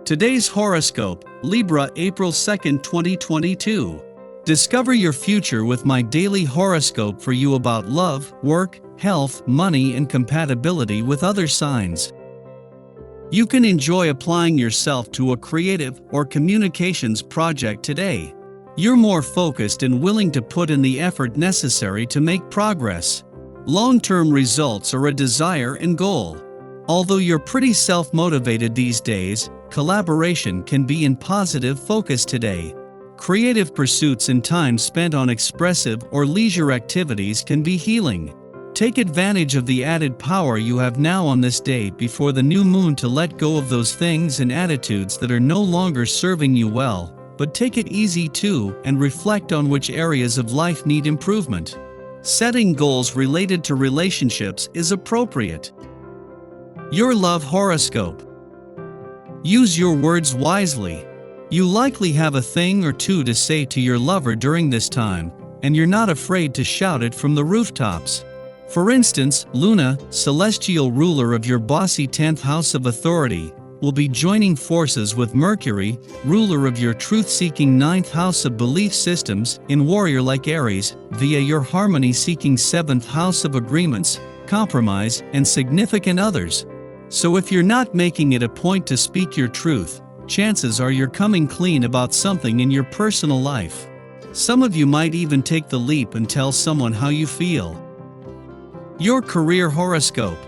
Today's horoscope, Libra April 2nd, 2022. Discover your future with my daily horoscope for you about love, work, health, money and compatibility with other signs. You can enjoy applying yourself to a creative or communications project today. You're more focused and willing to put in the effort necessary to make progress. Long-term results are a desire and goal. Although you're pretty self-motivated these days, collaboration can be in positive focus today. Creative pursuits and time spent on expressive or leisure activities can be healing. Take advantage of the added power you have now on this day before the new moon to let go of those things and attitudes that are no longer serving you well, but take it easy too and reflect on which areas of life need improvement. Setting goals related to relationships is appropriate. Your love horoscope. Use your words wisely. You likely have a thing or two to say to your lover during this time, and you're not afraid to shout it from the rooftops. For instance, Luna, celestial ruler of your bossy 10th house of authority, will be joining forces with Mercury, ruler of your truth-seeking 9th house of belief systems, in warrior-like Aries, via your harmony-seeking 7th house of agreements, compromise, and significant others. So if you're not making it a point to speak your truth, chances are you're coming clean about something in your personal life. Some of you might even take the leap and tell someone how you feel. Your career horoscope.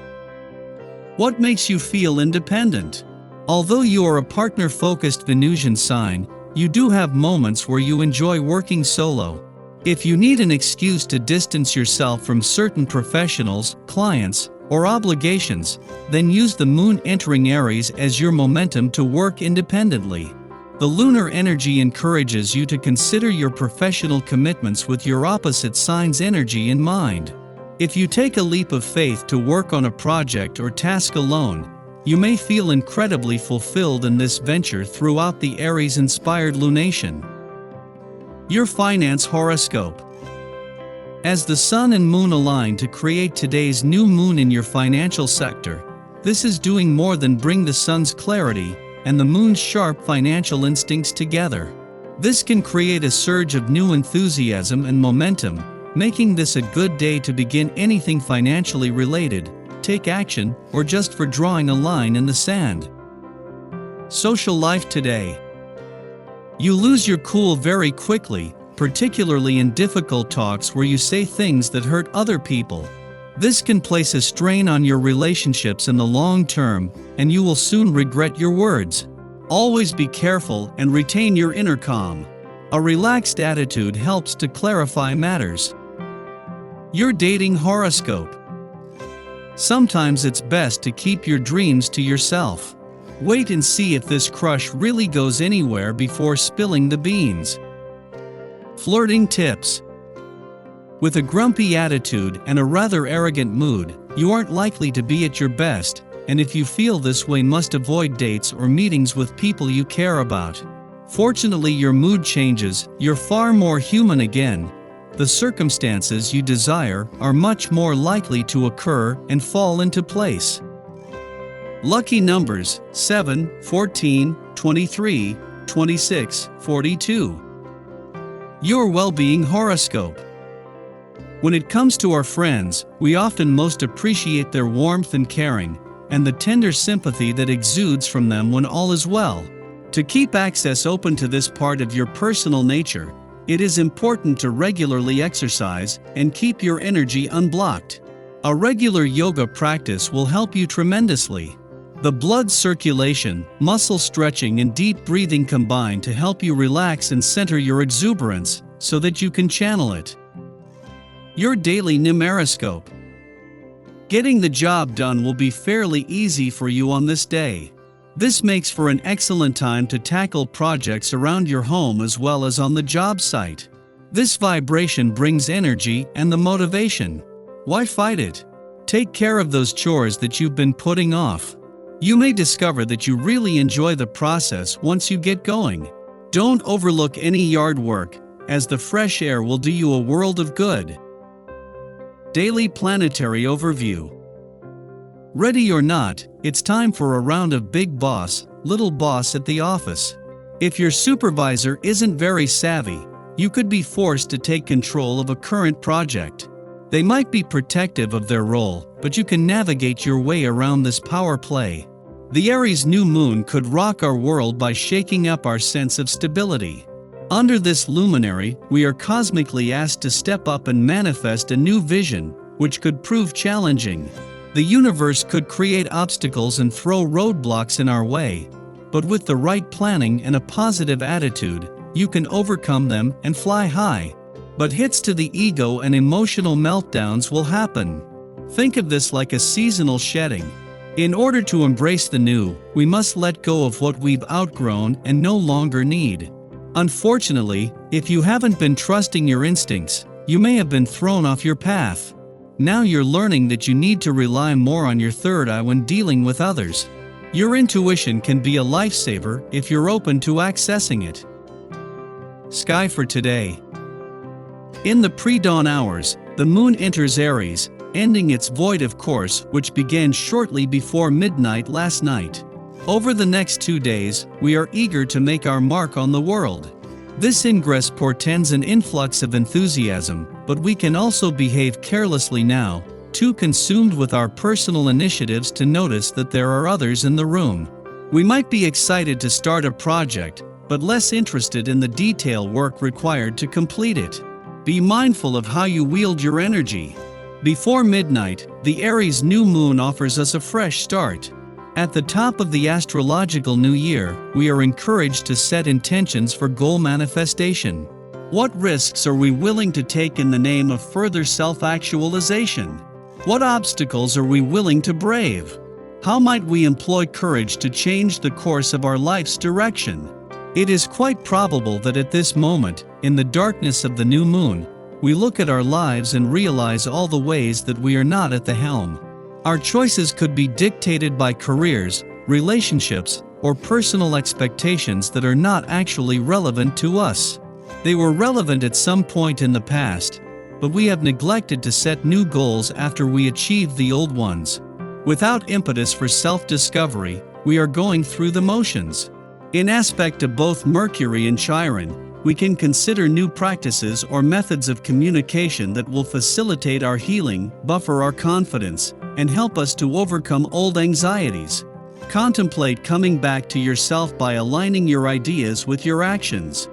What makes you feel independent? Although you are a partner-focused Venusian sign, you do have moments where you enjoy working solo. If you need an excuse to distance yourself from certain professionals, clients, or obligations, then use the moon entering Aries as your momentum to work independently. The lunar energy encourages you to consider your professional commitments with your opposite sign's energy in mind. If you take a leap of faith to work on a project or task alone, you may feel incredibly fulfilled in this venture throughout the Aries-inspired lunation. Your finance horoscope. As the sun and moon align to create today's new moon in your financial sector, this is doing more than bring the sun's clarity and the moon's sharp financial instincts together. This can create a surge of new enthusiasm and momentum, making this a good day to begin anything financially related, take action, or just for drawing a line in the sand. Social life today. You lose your cool very quickly, particularly in difficult talks where you say things that hurt other people. This can place a strain on your relationships in the long term, and you will soon regret your words. Always be careful and retain your inner calm. A relaxed attitude helps to clarify matters. Your dating horoscope. Sometimes it's best to keep your dreams to yourself. Wait and see if this crush really goes anywhere before spilling the beans. Flirting tips. With a grumpy attitude and a rather arrogant mood, you aren't likely to be at your best, and if you feel this way, must avoid dates or meetings with people you care about. Fortunately, your mood changes, you're far more human again. The circumstances you desire are much more likely to occur and fall into place. Lucky numbers: 7, 14, 23, 26, 42. Your well-being horoscope. When it comes to our friends, we often most appreciate their warmth and caring, and the tender sympathy that exudes from them when all is well. To keep access open to this part of your personal nature, it is important to regularly exercise and keep your energy unblocked. A regular yoga practice will help you tremendously. The blood circulation, muscle stretching and deep breathing combine to help you relax and center your exuberance so that you can channel it. Your daily numeroscope. Getting the job done will be fairly easy for you on this day. This makes for an excellent time to tackle projects around your home as well as on the job site. This vibration brings energy and the motivation. Why fight it? Take care of those chores that you've been putting off. You may discover that you really enjoy the process once you get going. Don't overlook any yard work, as the fresh air will do you a world of good. Daily planetary overview. Ready or not, it's time for a round of Big Boss, little boss at the office. If your supervisor isn't very savvy, you could be forced to take control of a current project. They might be protective of their role, but you can navigate your way around this power play. The Aries new moon could rock our world by shaking up our sense of stability. Under this luminary, we are cosmically asked to step up and manifest a new vision, which could prove challenging. The universe could create obstacles and throw roadblocks in our way, but with the right planning and a positive attitude, you can overcome them and fly high. But hits to the ego and emotional meltdowns will happen. Think of this like a seasonal shedding. In order to embrace the new, we must let go of what we've outgrown and no longer need. Unfortunately, if you haven't been trusting your instincts, you may have been thrown off your path. Now you're learning that you need to rely more on your third eye when dealing with others. Your intuition can be a lifesaver if you're open to accessing it. Sky for today. In the pre-dawn hours, the moon enters Aries, ending its void course, which began shortly before midnight last night. Over the next 2 days, we are eager to make our mark on the world. This ingress portends an influx of enthusiasm, but we can also behave carelessly now, too consumed with our personal initiatives to notice that there are others in the room. We might be excited to start a project, but less interested in the detail work required to complete it. Be mindful of how you wield your energy. Before midnight, the Aries new moon offers us a fresh start. At the top of the astrological new year, we are encouraged to set intentions for goal manifestation. What risks are we willing to take in the name of further self-actualization? What obstacles are we willing to brave? How might we employ courage to change the course of our life's direction? It is quite probable that at this moment, in the darkness of the new moon, we look at our lives and realize all the ways that we are not at the helm. Our choices could be dictated by careers, relationships, or personal expectations that are not actually relevant to us. They were relevant at some point in the past, but we have neglected to set new goals after we achieved the old ones. Without impetus for self-discovery, we are going through the motions. In aspect of both Mercury and Chiron, we can consider new practices or methods of communication that will facilitate our healing, buffer our confidence, and help us to overcome old anxieties. Contemplate coming back to yourself by aligning your ideas with your actions.